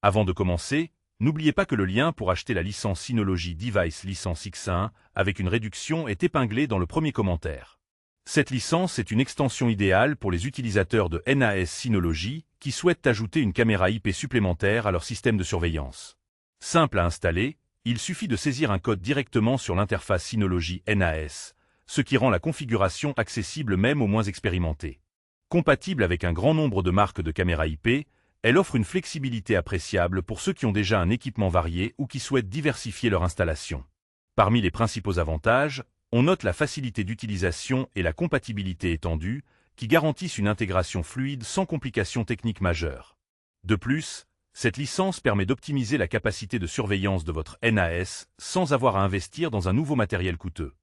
Avant de commencer, n'oubliez pas que le lien pour acheter la licence Synology Device Licence X1 avec une réduction est épinglé dans le premier commentaire. Cette licence est une extension idéale pour les utilisateurs de NAS Synology qui souhaitent ajouter une caméra IP supplémentaire à leur système de surveillance. Simple à installer, il suffit de saisir un code directement sur l'interface Synology NAS, ce qui rend la configuration accessible même aux moins expérimentés. Compatible avec un grand nombre de marques de caméras IP, elle offre une flexibilité appréciable pour ceux qui ont déjà un équipement varié ou qui souhaitent diversifier leur installation. Parmi les principaux avantages, on note la facilité d'utilisation et la compatibilité étendue, qui garantissent une intégration fluide sans complications techniques majeures. De plus, cette licence permet d'optimiser la capacité de surveillance de votre NAS sans avoir à investir dans un nouveau matériel coûteux.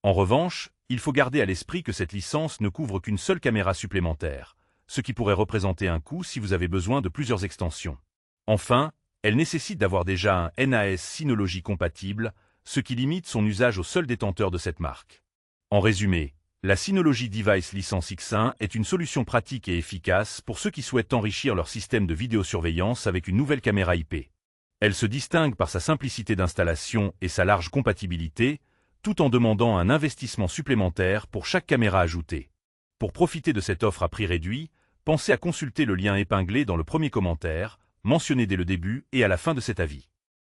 En revanche, il faut garder à l'esprit que cette licence ne couvre qu'une seule caméra supplémentaire, ce qui pourrait représenter un coût si vous avez besoin de plusieurs extensions. Enfin, elle nécessite d'avoir déjà un NAS Synology compatible, ce qui limite son usage aux seuls détenteurs de cette marque. En résumé, la Synology Device Licence X1 est une solution pratique et efficace pour ceux qui souhaitent enrichir leur système de vidéosurveillance avec une nouvelle caméra IP. Elle se distingue par sa simplicité d'installation et sa large compatibilité, tout en demandant un investissement supplémentaire pour chaque caméra ajoutée. Pour profiter de cette offre à prix réduit, pensez à consulter le lien épinglé dans le premier commentaire, mentionné dès le début et à la fin de cet avis.